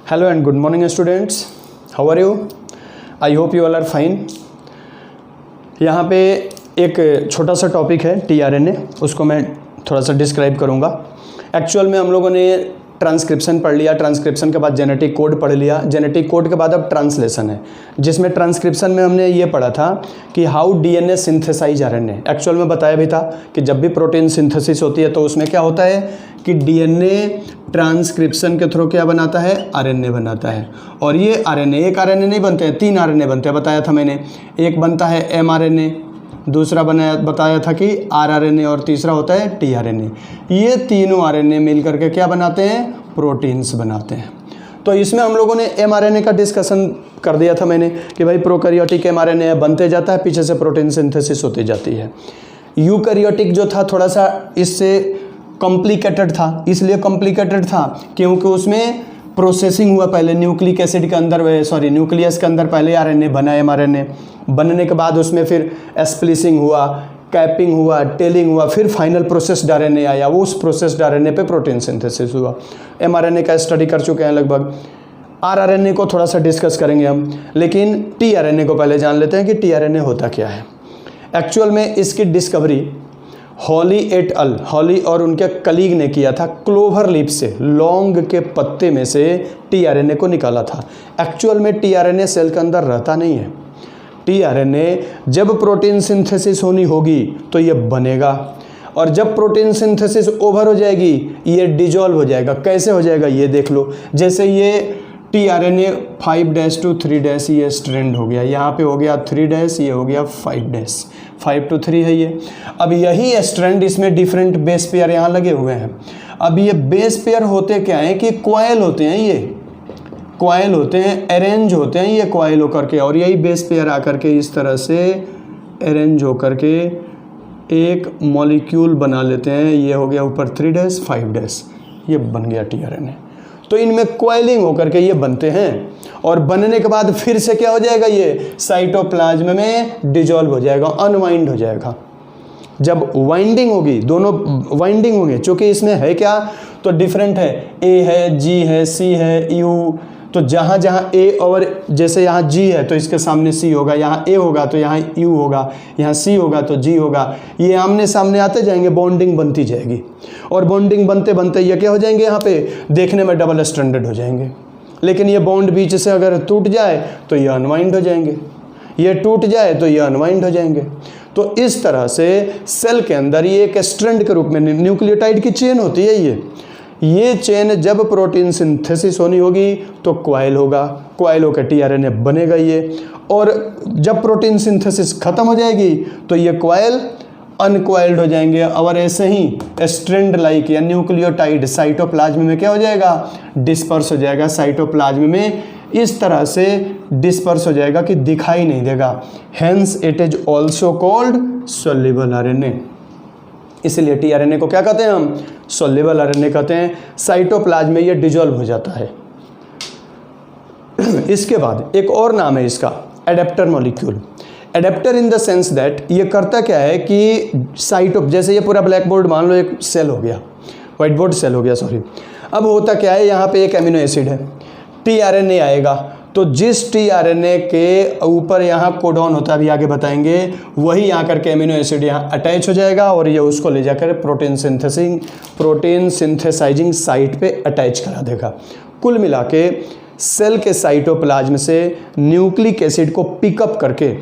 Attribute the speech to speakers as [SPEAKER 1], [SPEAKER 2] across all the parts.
[SPEAKER 1] Hello and good morning students. How are you? I hope you all are fine. यहाँ पे एक छोटा सा टॉपिक है tRNA, उसको मैं थोड़ा सा डिस्क्राइब करूँगा। एक्चुअल में हम लोगों ने ट्रांसक्रिप्शन पढ़ लिया, ट्रांसक्रिप्शन के बाद जेनेटिक कोड पढ़ लिया, जेनेटिक कोड के बाद अब ट्रांसलेशन है, जिसमें ट्रांसक्रिप्शन में हमने ये पढ़ा था कि how DNA synthesize RNA. Actual में बताया भी था कि जब भी प्रोटीन सिंथेसिस होती है तो उसमें क्या होता है कि डीएनए ट्रांसक्रिप्शन के थ्रू क्या बनाता है, आरएनए बनाता है। और ये आरएनए एक आरएनए नहीं बनते हैं, 3 आरएनए बनते हैं, बताया था मैंने। एक बनता है एमआरएनए, दूसरा बताया था कि आरआरएनए, और तीसरा होता है टीआरएनए। ये तीनों आरएनए मिल करके क्या बनाते हैं, प्रोटीन्स बनाते हैं। तो इसमें हम लोगों ने एमआरएनए का डिस्कशन कर दिया था मैंने कि भाई प्रोकैरियोटिक एमआरएनए बनते जाता है, पीछे से प्रोटीन सिंथेसिस होती जाती है। यूकैरियोटिक जो था थोड़ा सा इससे कॉम्प्लिकेटेड था, इसलिए कॉम्प्लिकेटेड था क्योंकि उसमें प्रोसेसिंग हुआ पहले न्यूक्लिक एसिड के अंदर, न्यूक्लियस के अंदर पहले आरएनए बना, एमआरएनए बनने के बाद उसमें फिर स्प्लिसिंग हुआ, कैपिंग हुआ, टेलिंग हुआ, फिर फाइनल प्रोसेस्ड आरएनए आया, वो उस प्रोसेस्ड आरएनए पे प्रोटीन सिंथेसिस हुआ। एमआरएनए का स्टडी कर चुके हैं लगभग। आरआरएनए को थोड़ा सा डिस्कस करेंगे हम, लेकिन टीआरएनए को पहले जान लेते हैं कि टीआरएनए होता क्या है। एक्चुअल में इसकी डिस्कवरी हॉली एट अल, हॉली और उनके कलीग ने किया था। क्लोवर लीफ से, लौंग के पत्ते में से टीआरएनए को निकाला था। एक्चुअल में टीआरएनए सेल के अंदर रहता नहीं है। टीआरएनए जब प्रोटीन सिंथेसिस होनी होगी तो ये बनेगा, और जब प्रोटीन सिंथेसिस ओवर हो जाएगी ये डिजॉल्व हो जाएगा। कैसे हो जाएगा ये देख लो। जैसे ये टीआरएनए 5' to 3' ये स्ट्रैंड हो गया, यहाँ पे हो गया 3', ये हो गया 5', 5 to 3 है ये। अब यही स्ट्रैंड, इसमें डिफरेंट बेस पेयर यहाँ लगे हुए हैं। अब ये बेस पेयर होते क्या हैं कि कॉइल होते हैं, ये कॉइल होते हैं, अरेंज होते हैं ये कॉइल होकर के, और यही बेस पेयर आकर के इस तरह से अरेंज होकर के एक मॉलिक्यूल बना लेते हैं। ये हो गया ऊपर 3', 5', ये बन गया टीआरएनए। तो इनमें कॉइलिंग होकर के ये बनते हैं, और बनने के बाद फिर से क्या हो जाएगा, ये साइटोप्लाज्म में डिजॉल्व हो जाएगा, अनवाइंड हो जाएगा। जब वाइंडिंग होगी, दोनों वाइंडिंग होंगे, चूँकि इसमें है क्या तो डिफरेंट है, ए है, जी है, सी है, यू। तो जहाँ जहाँ ए और जैसे यहाँ जी है तो इसके सामने सी होगा, यहाँ ए होगा तो यहाँ यू होगा, यहाँ सी होगा तो जी होगा। ये आमने सामने आते जाएंगे, बॉन्डिंग बनती जाएगी, और बॉन्डिंग बनते बनते ये क्या हो जाएंगे, यहाँ पे देखने में डबल स्ट्रैंडेड हो जाएंगे। लेकिन ये बॉन्ड बीच से अगर टूट जाए तो ये अनवाइंड हो जाएंगे, ये टूट जाए तो ये अनवाइंड हो जाएंगे। तो इस तरह से सेल के अंदर ये एक स्ट्रैंड के रूप में न्यूक्लियोटाइड की चेन होती है। ये चेन जब प्रोटीन सिंथेसिस होनी होगी तो कॉइल होगा, कॉइल होकर टीआरएनए बनेगा ये, और जब प्रोटीन सिंथेसिस खत्म हो जाएगी तो ये कॉइल अनकॉइल्ड हो जाएंगे, और ऐसे ही स्ट्रैंड लाइक या न्यूक्लियोटाइड साइटोप्लाज्म में क्या हो जाएगा, डिस्पर्स हो जाएगा। साइटोप्लाज्म में इस तरह से डिस्पर्स हो जाएगा कि दिखाई नहीं देगा। Hence it is also called soluble RNA. इसलिए टीआरएनए को क्या कहते हैं हम, सोल्यूबल आरएनए कहते हैं। साइटोप्लाज्म में ये डिजॉल्व हो जाता है। इसके बाद एक और नाम है इसका, adapter molecule. Adapter in the sense that ये करता क्या है कि जैसे ये पूरा ब्लैक बोर्ड मान लो एक सेल हो गया, व्हाइट बोर्ड सेल हो गया, सॉरी। अब होता क्या है, यहाँ पे एक एमिनो एसिड है, टीआरएनए आएगा, तो जिस टीआरएनए के ऊपर यहाँ कोडॉन होता है, अभी आगे बताएंगे, वही आकर के एमिनो एसिड यहाँ अटैच हो जाएगा, और ये उसको ले जाकर प्रोटीन सिंथेसाइजिंग साइट पे अटैच करा देगा। कुल मिला के सेल के साइटोप्लाज्म से न्यूक्लिक एसिड को पिकअप करके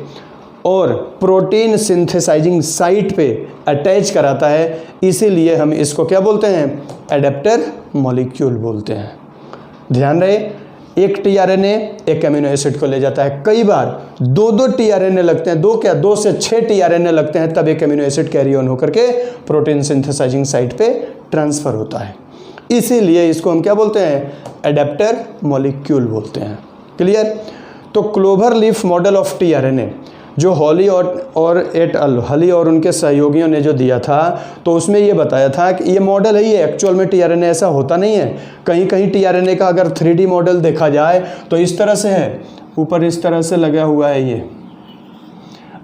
[SPEAKER 1] और प्रोटीन सिंथेसाइजिंग साइट पे अटैच कराता है। इसीलिए हम इसको क्या बोलते हैं, एडेप्टर मॉलिक्यूल बोलते हैं। ध्यान रहे, एक टीआरएनए एक एमिनो एसिड को ले जाता है। कई बार 2 टीआरएनए लगते हैं, 2 से 6 टीआरएनए लगते हैं, तब एक एमिनो एसिड कैरी ऑन होकर के प्रोटीन सिंथेसाइजिंग साइट पे ट्रांसफर होता है। इसीलिए इसको हम क्या बोलते हैं, एडेप्टर मॉलिक्यूल बोलते हैं। क्लियर। तो clover leaf model of tRNA जो हॉली और एट अल, हॉली और उनके सहयोगियों ने जो दिया था, तो उसमें ये बताया था कि ये मॉडल है, ये एक्चुअल में टीआरएनए ऐसा होता नहीं है। कहीं कहीं टीआरएनए का अगर 3D मॉडल देखा जाए तो इस तरह से है, ऊपर इस तरह से लगा हुआ है ये।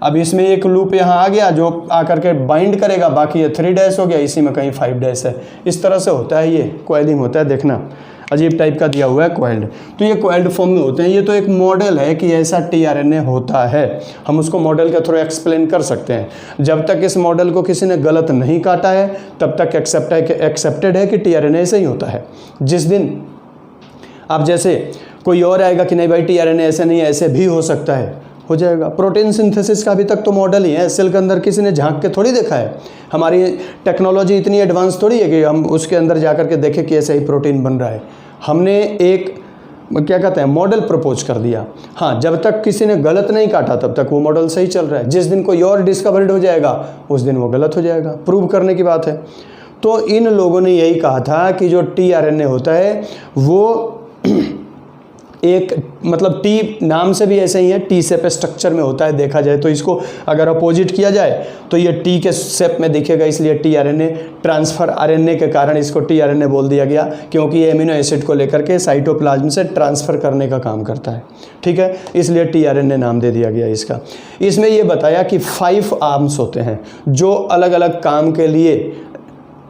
[SPEAKER 1] अब इसमें एक लूप यहाँ आ गया जो आकर के बाइंड करेगा, बाकी ये 3' हो गया, इसी में कहीं 5' है। इस तरह से होता है, ये कॉइलिंग होता है, देखना। अजीब टाइप का दिया हुआ है कोइल्ड, तो ये कोइल्ड फॉर्म में होते हैं। ये तो एक मॉडल है कि ऐसा टीआरएनए होता है, हम उसको मॉडल के थ्रू एक्सप्लेन कर सकते हैं। जब तक इस मॉडल को किसी ने गलत नहीं काटा है तब तक एक्सेप्टेड है कि टीआरएनए ऐसे ही होता है। जिस दिन आप जैसे कोई और आएगा कि नहीं भाई टीआरएनए ऐसे नहीं, ऐसे भी हो सकता है, हो जाएगा। प्रोटीन सिंथेसिस का अभी तक तो मॉडल ही है, सेल के अंदर किसी ने झांक के थोड़ी देखा है। हमारी टेक्नोलॉजी इतनी एडवांस थोड़ी है कि हम उसके अंदर जा कर के देखें कि ऐसा ही प्रोटीन बन रहा है। हमने एक क्या कहते हैं मॉडल प्रपोज कर दिया। हाँ, जब तक किसी ने गलत नहीं काटा तब तक वो मॉडल सही चल रहा है। जिस दिन कोई और डिस्कवर्ड हो जाएगा उस दिन वो गलत हो जाएगा, प्रूव करने की बात है। तो इन लोगों ने यही कहा था कि जो टीआरएनए होता है वो एक मतलब टी नाम से भी ऐसे ही है, टी शेप स्ट्रक्चर में होता है। देखा जाए तो इसको अगर अपोजिट किया जाए तो ये टी के शेप में दिखेगा, इसलिए टीआरएनए। ट्रांसफर आरएनए के कारण इसको टीआरएनए बोल दिया गया, क्योंकि ये एमिनो एसिड को लेकर के साइटोप्लाज्म से ट्रांसफ़र करने का काम करता है। ठीक है, इसलिए टीआरएनए नाम दे दिया गया इसका। इसमें ये बताया कि 5 आर्म्स होते हैं जो अलग अलग काम के लिए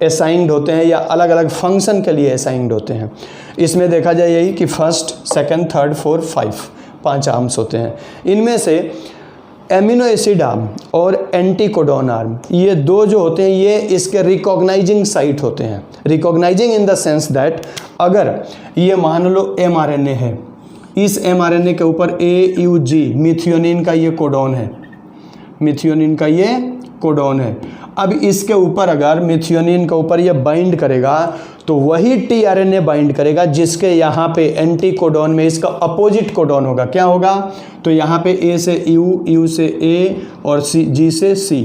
[SPEAKER 1] असाइंड होते हैं या अलग अलग फंक्शन के लिए असाइंड होते हैं। इसमें देखा जाए यही कि first, second, third, fourth, 5 arms होते हैं। इनमें से एमिनो एसिड आर्म और एंटीकोडॉन आर्म, ये दो जो होते हैं ये इसके रिकॉग्नाइजिंग साइट होते हैं। Recognising in the sense that अगर ये मान लो एमआरएनए है, इस एमआरएनए के ऊपर AUG मिथियोनिन का ये कोडॉन है, मिथियोनिन का ये कोडॉन है। अब इसके ऊपर अगर मिथियोनिन के ऊपर ये बाइंड करेगा तो वही टीआरएनए बाइंड करेगा जिसके यहाँ पे एंटी कोडॉन में इसका अपोजिट कोडॉन होगा। क्या होगा? तो यहाँ पे A से U, U से A और G से C।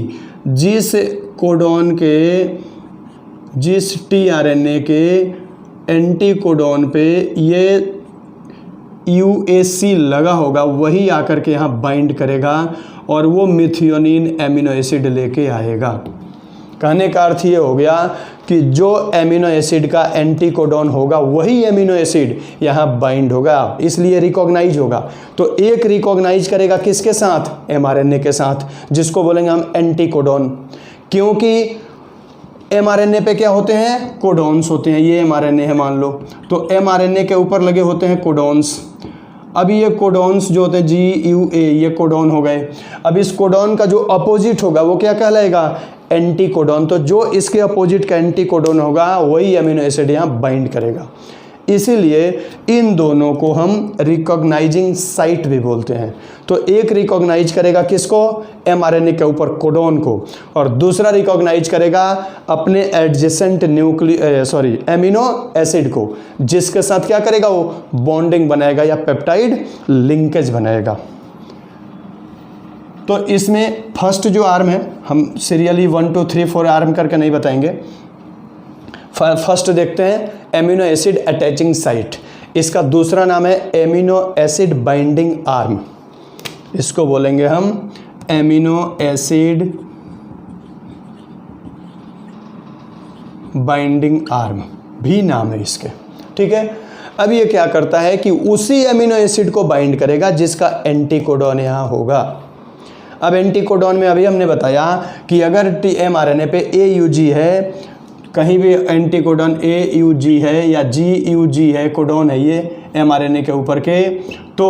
[SPEAKER 1] जिस कोडॉन के, जिस टीआरएनए के एंटी कोडॉन पे ये UAC लगा होगा वही आकर के यहाँ बाइंड करेगा और वो मिथियोनिन एमिनो एसिड लेके आएगा। कहने का अर्थ ये हो गया कि जो एमिनो एसिड का एंटी कोडॉन होगा वही एमिनो एसिड यहाँ बाइंड होगा, इसलिए रिकॉग्नाइज होगा। तो एक रिकॉग्नाइज करेगा किसके साथ? mRNA के साथ, जिसको बोलेंगे हम एंटी कोडॉन। क्योंकि mRNA पे क्या होते हैं? कोडॉन्स होते हैं। ये mRNA है मान लो, तो mRNA के ऊपर लगे होते हैं कोडॉन्स। अब ये कोडॉन्स जो होते हैं GUA, ये कोडॉन हो गए। अब इस कोडॉन का जो अपोजिट होगा वो क्या कहलाएगा? Anti codon. तो जो इसके अपोजिट का एंटी कोडॉन होगा वही एमिनो एसिड यहाँ बाइंड करेगा। इसीलिए इन दोनों को हम रिकॉग्नाइजिंग साइट भी बोलते हैं। तो एक रिकॉग्नाइज करेगा किसको? mRNA के ऊपर कोडॉन को, और दूसरा रिकॉग्नाइज करेगा अपने एडजेसेंट एमिनो एसिड को, जिसके साथ क्या करेगा? वो बॉन्डिंग बनाएगा या पेप्टाइड लिंकेज बनाएगा। तो इसमें फर्स्ट जो आर्म है, हम सीरियली 1 2 3 4 आर्म करके नहीं बताएंगे। फर्स्ट देखते हैं एमिनो एसिड अटैचिंग साइट। इसका दूसरा नाम है एमिनो एसिड बाइंडिंग आर्म। इसको बोलेंगे हम एमिनो एसिड बाइंडिंग आर्म, भी नाम है इसके। ठीक है, अब ये क्या करता है कि उसी एमिनो एसिड को बाइंड करेगा जिसका एंटी कोडॉन यहाँ होगा। अब एंटी कोडॉन में अभी हमने बताया कि अगर mRNA पे AUG है, कहीं भी एंटी कोडॉन AUG है या GUG है, कोडॉन है ये mRNA के ऊपर के, तो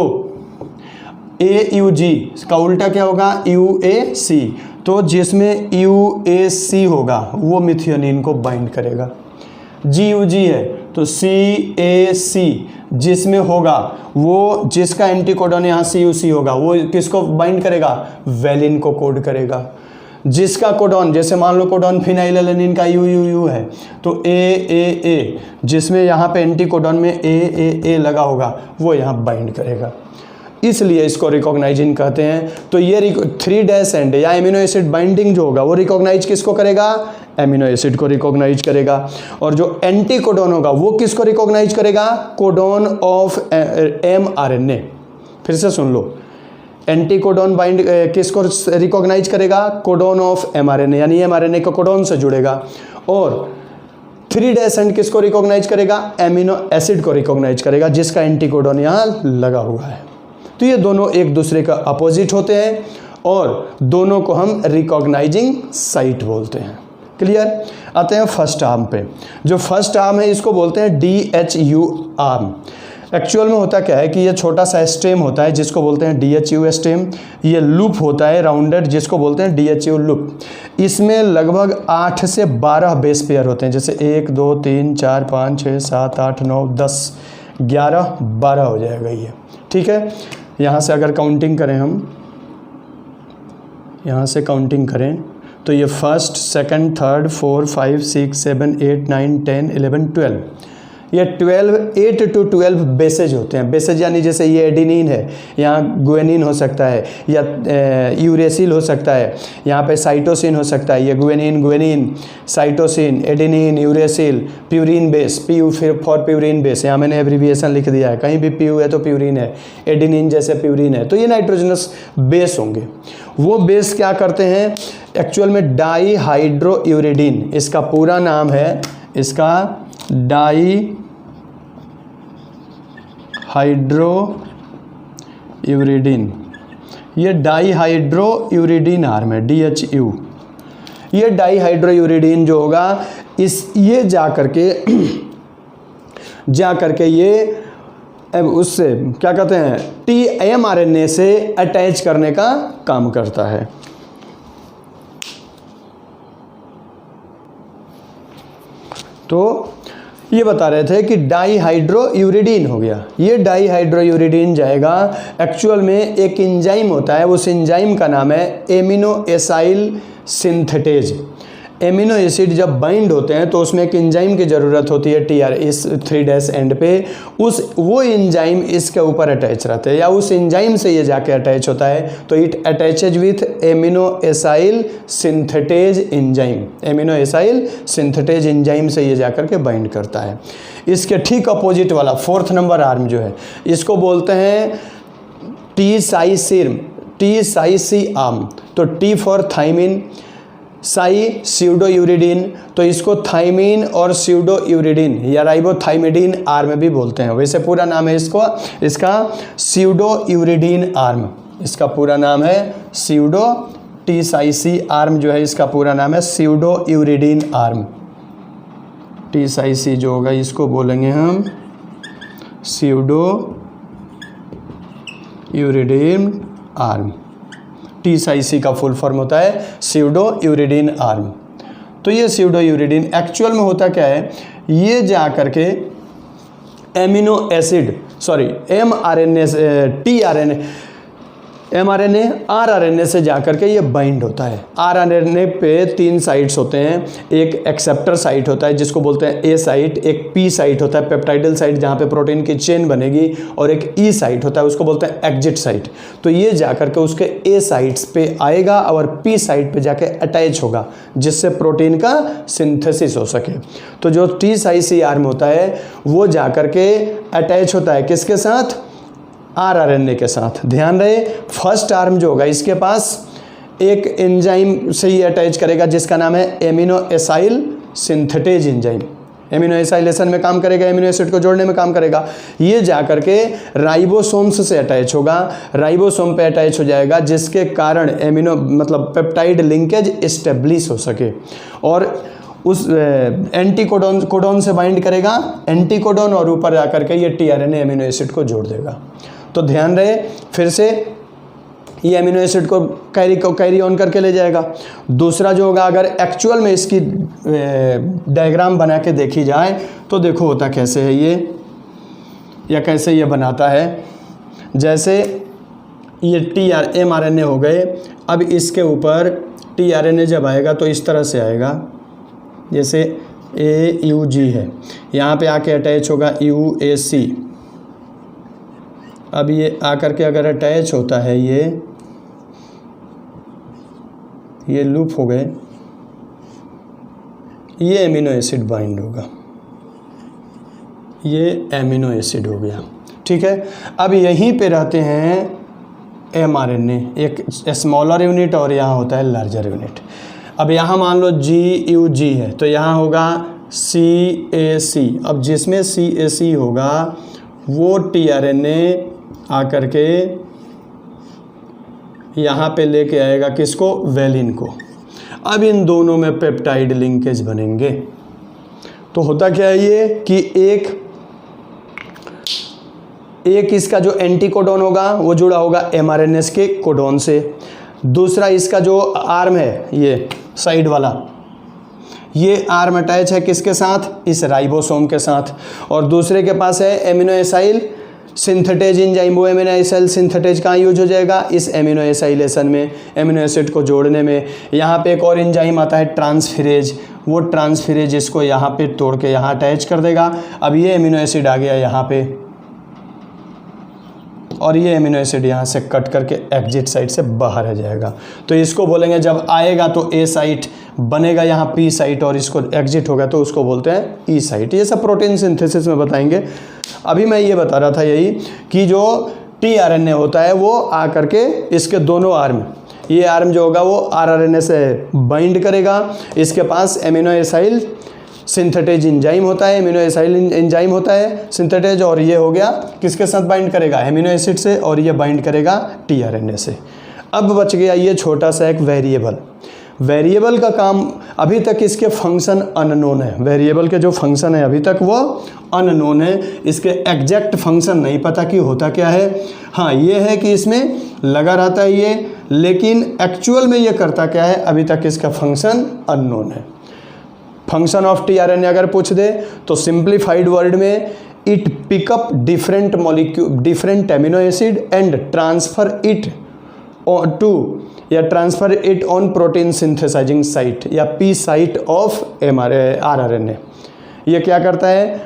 [SPEAKER 1] AUG का उल्टा क्या होगा? UAC। तो जिसमें UAC होगा वो मिथियोनिन को बाइंड करेगा। GUG है तो CAC जिसमें होगा वो, जिसका एंटी कोडॉन यहाँ CUC होगा वो किसको बाइंड करेगा? वेलिन को कोड करेगा। जिसका कोडॉन, जैसे मान लो कोडॉन फिनाइलएलेनिन का UUU है तो AAA, जिसमें यहाँ पे एंटी कोडॉन में AAA लगा होगा वो यहाँ बाइंड करेगा। इसलिए इसको रिकॉग्नाइजिंग कहते हैं। तो ये 3' एंड या एमिनो एसिड बाइंडिंग जो होगा वो रिकॉग्नाइज किसको करेगा? एमिनो एसिड को रिकॉग्नाइज करेगा। और जो एंटी कोडॉन होगा वो किसको रिकॉग्नाइज करेगा? Codon of mRNA। फिर से सुन लो, एंटी कोडॉन बाइंड किसको रिकॉग्नाइज करेगा? कोडॉन ऑफ mRNA, यानी mRNA का कोडॉन से जुड़ेगा। और 3' एंड किसको रिकॉग्नाइज करेगा? एमिनो एसिड को रिकॉग्नाइज करेगा जिसका एंटी कोडॉन यहाँ लगा हुआ है। तो ये दोनों एक दूसरे का अपोजिट होते हैं और दोनों को हम रिकॉग्नाइजिंग साइट बोलते हैं। क्लियर? आते हैं फर्स्ट आर्म पे। जो फर्स्ट आर्म है इसको बोलते हैं DHU आर्म। एक्चुअल में होता क्या है कि ये छोटा सा स्टेम होता है जिसको बोलते हैं DHU स्टेम। ये लूप होता है राउंडेड जिसको बोलते हैं DHU लूप। इसमें लगभग 8 से 12 बेस पेयर होते हैं, जैसे 1 2 3 4 5 6 7 8 9 10 11 12 हो जाएगा ये, ठीक है। यहाँ से अगर काउंटिंग करें हम, यहाँ से काउंटिंग करें तो ये फर्स्ट सेकंड थर्ड 4 5 6 7 8 9 10 11 12, ये 8 to 12 बेसेज होते हैं। बेसेज यानी जैसे ये एडिनिन है, यहाँ गुएनिन हो सकता है, या यूरेसिल हो सकता है, यहाँ पे साइटोसिन हो सकता है। ये guanine cytosine adenine uracil purine base, PU for purine base, यहाँ मैंने एब्रीविएशन लिख दिया है, कहीं भी पीयू है तो प्यूरिन है, एडिनिन जैसे प्यूरिन है, तो ये नाइट्रोजनस बेस होंगे। वो बेस क्या करते हैं एक्चुअल में, डाई हाइड्रोयूरिडीन इसका पूरा नाम है, इसका डाई हाइड्रोयूरिडीन, ये डाई हाइड्रोयूरिडीन आर्म है DHU। ये डाई हाइड्रोयूरिडीन जो होगा ये जा करके ये उससे क्या कहते हैं tmRNA से अटैच करने का काम करता है। तो ये बता रहे थे कि डाईहाइड्रोयूरिडीन हो गया। ये डाईहाइड्रोयूरिडीन जाएगा, एक्चुअल में एक एंजाइम होता है, उस एंजाइम का नाम है amino acyl synthetase. Amino acid जब बाइंड होते हैं तो उसमें एक एंजाइम की ज़रूरत होती है TR इस 3' एंड पे, वो एंजाइम इसके ऊपर अटैच रहते हैं, या उस एंजाइम से ये जाके अटैच होता है, तो it attaches with amino acyl synthetase enzyme. Amino acyl synthetase enzyme से ये जाकर के बाइंड करता है। इसके ठीक अपोजिट वाला 4th नंबर आर्म जो है इसको बोलते हैं T-साइसी आर्म। तो T फॉर थाइमिन, साई स्यूडोयूरिडीन, तो इसको थाइमिन और स्यूडोयूरिडीन या राइबोथाइमिडीन आर्म भी बोलते हैं। वैसे पूरा नाम है इसका स्यूडोयूरिडीन आर्म, इसका पूरा नाम है T-साइसी आर्म जो है इसका पूरा नाम है स्यूडोयूरिडीन आर्म। T-साइसी जो होगा इसको बोलेंगे हम स्यूडोयूरिडीन आर्म। T-साइसी का फुल फॉर्म होता है स्यूडोयूरिडीन आर्म। तो ये स्यूडोयूरिडीन एक्चुअल में होता क्या है, ये जा करके एमिनो एसिड mRNA से जाकर के ये बाइंड होता है। RNA पे 3 साइट्स होते हैं, एक एक्सेप्टर साइट होता है जिसको बोलते हैं A साइट, एक P साइट होता है पेप्टाइडल साइट जहाँ पे प्रोटीन की चेन बनेगी, और एक E साइट होता है उसको बोलते हैं एग्जिट साइट। तो ये जाकर के उसके A साइट्स पे आएगा और P साइट पे जाके अटैच होगा जिससे प्रोटीन का सिंथेसिस हो सके। तो जो T-साइसी आर्म होता है वो जाकर के अटैच होता है किसके साथ, RNA के साथ। ध्यान रहे फर्स्ट आर्म जो होगा इसके पास एक एंजाइम से ही अटैच करेगा जिसका नाम है amino acyl synthetase enzyme. Amino acylation में काम करेगा, एमिनो एसिड को जोड़ने में काम करेगा। ये जाकर के राइबोसोम्स से अटैच होगा, राइबोसोम पे अटैच हो जाएगा जिसके कारण एमिनो मतलब पेप्टाइड लिंकेज इस्टेब्लिश हो सके, और उस कोडोन से बाइंड करेगा एंटीकोडोन, और ऊपर जाकर के ये tRNA एमिनो एसिड को जोड़ देगा। तो ध्यान रहे फिर से ये एमिनो एसिड को कैरी ऑन करके ले जाएगा। दूसरा जो होगा, अगर एक्चुअल में इसकी डायग्राम बना के देखी जाए तो देखो होता कैसे है ये, या कैसे ये बनाता है। जैसे ये mRNA हो गए, अब इसके ऊपर tRNA जब आएगा तो इस तरह से आएगा, जैसे AUG है, यहाँ पे आके अटैच होगा UAC। अब ये आकर के अगर अटैच होता है ये लूप हो गए, ये एमिनो एसिड बाइंड होगा, ये एमिनो एसिड हो गया, ठीक है। अब यहीं पे रहते हैं mRNA, एक स्मॉलर यूनिट और यहाँ होता है लार्जर यूनिट। अब यहाँ मान लो GUG है तो यहाँ होगा CAC। अब जिसमें CAC होगा वो tRNA आकर के यहाँ पे लेके आएगा किसको, वेलिन को। अब इन दोनों में पेप्टाइड लिंकेज बनेंगे। तो होता क्या है ये कि एक इसका जो एंटी कोडॉन होगा वो जुड़ा होगा mRNA के कोडॉन से, दूसरा इसका जो आर्म है ये साइड वाला, ये आर्म अटैच है किसके साथ, इस राइबोसोम के साथ, और दूसरे के पास है एमिनो एसाइल सिंथेटेज एंजाइम। वो एमिनो एसाइल सिंथेटेज कहाँ यूज हो जाएगा, इस एमिनो एसाइलेशन में, एमिनो एसिड को जोड़ने में। यहाँ पे एक और एंजाइम आता है ट्रांसफेरेज, वो ट्रांसफेरेज इसको यहाँ पे तोड़ के यहाँ अटैच कर देगा। अब ये एमिनो एसिड आ गया यहाँ पे, और ये एमिनो एसिड यहाँ से कट करके एग्जिट साइट से बाहर आ जाएगा। तो इसको बोलेंगे जब आएगा तो ए साइट बनेगा यहाँ पी साइट, और इसको एग्जिट होगा तो उसको बोलते हैं ई साइट। ये सब प्रोटीन सिंथेसिस में बताएंगे। अभी मैं ये बता रहा था यही कि जो टीआरएनए होता है वो आ करके इसके दोनों आर्म, ये आर्म जो होगा वो आरआरएनए से बाइंड करेगा। इसके पास एमिनो एसाइल सिंथेटेज एंजाइम होता है, एमिनो एसाइल एंजाइम होता है सिंथेटेज, और ये हो गया किसके साथ बाइंड करेगा, एमिनो एसिड से, और ये बाइंड करेगा टीआरएनए से। अब बच गया ये छोटा सा एक वेरिएबल। वेरिएबल का काम अभी तक इसके फंक्शन अननोन है, वेरिएबल के जो फंक्शन है अभी तक वो अननोन है, इसके एग्जैक्ट फंक्शन नहीं पता कि होता क्या है। हाँ ये है कि इसमें लगा रहता है ये, लेकिन एक्चुअल में ये करता क्या है अभी तक इसका फंक्शन अननोन है। फंक्शन ऑफ टीआरएनए अगर पूछ दे तो सिंप्लीफाइड वर्ड में it pick up different molecule different amino acid and transfer it to या transfer it on protein synthesizing site या पी साइट ऑफ आरआरएनए। ये क्या करता है,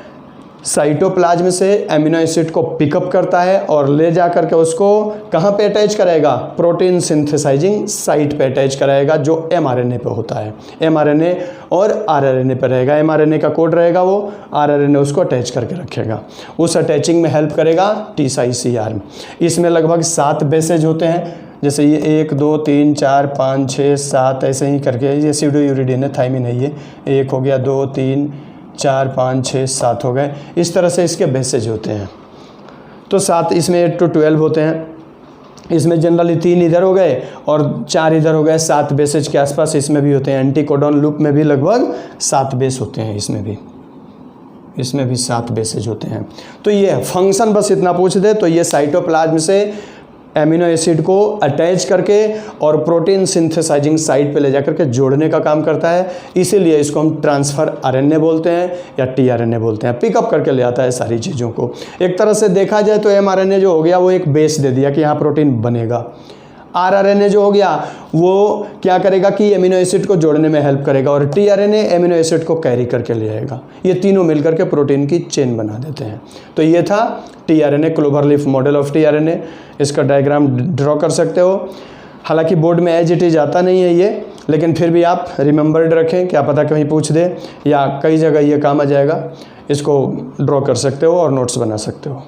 [SPEAKER 1] साइटोप्लाज्म से एमिनो एसिड को पिकअप करता है और ले जा करके उसको कहाँ पे अटैच कराएगा, प्रोटीन सिंथेसाइजिंग साइट पे अटैच कराएगा जो एमआरएनए पे होता है। एमआरएनए और आरआरएनए पे रहेगा, एमआरएनए का कोड रहेगा, वो आरआरएनए उसको अटैच करके रखेगा। उस अटैचिंग में हेल्प करेगा टी साइसी आर्म। इसमें लगभग 7 बेसेज होते हैं, जैसे ये 1 2 3 4 5 6 7 ऐसे ही करके, ये स्यूडोयूरिडीन है, थायमिन है, ये 1 हो गया, 2 3 4 5 6 7 हो गए। इस तरह से इसके बेसेज होते हैं। तो 7 इसमें 8 to 12 होते हैं। इसमें जनरली 3 इधर हो गए और 4 इधर हो गए, 7 बेसेज के आसपास इसमें भी होते हैं। एंटी कोडॉन लूप में भी लगभग 7 बेस होते हैं, इसमें भी 7 बेसेज होते हैं। तो ये फंक्शन बस इतना पूछ दे तो ये साइटोप्लाज्म से एमिनो एसिड को अटैच करके और प्रोटीन सिंथेसाइजिंग साइट पे ले जाकर के जोड़ने का काम करता है। इसीलिए इसको हम ट्रांसफ़र आरएनए बोलते हैं या टीआरएनए बोलते हैं। पिकअप करके ले आता है सारी चीज़ों को। एक तरह से देखा जाए तो एमआरएनए जो हो गया वो एक बेस दे दिया कि यहाँ प्रोटीन बनेगा। आरआरएनए जो हो गया वो क्या करेगा कि एमिनो एसिड को जोड़ने में हेल्प करेगा, और टीआरएनए एमिनो एसिड को कैरी करके ले आएगा। ये तीनों मिलकर के प्रोटीन की चेन बना देते हैं। तो ये था tRNA, cloverleaf model of tRNA. इसका डायग्राम ड्रॉ कर सकते हो। हालांकि बोर्ड में एज इट इज आता नहीं है ये, लेकिन फिर भी आप रिमेंबर्ड रखें, क्या पता कहीं पूछ दे या कई जगह ये काम आ जाएगा। इसको ड्रॉ कर सकते हो और नोट्स बना सकते हो।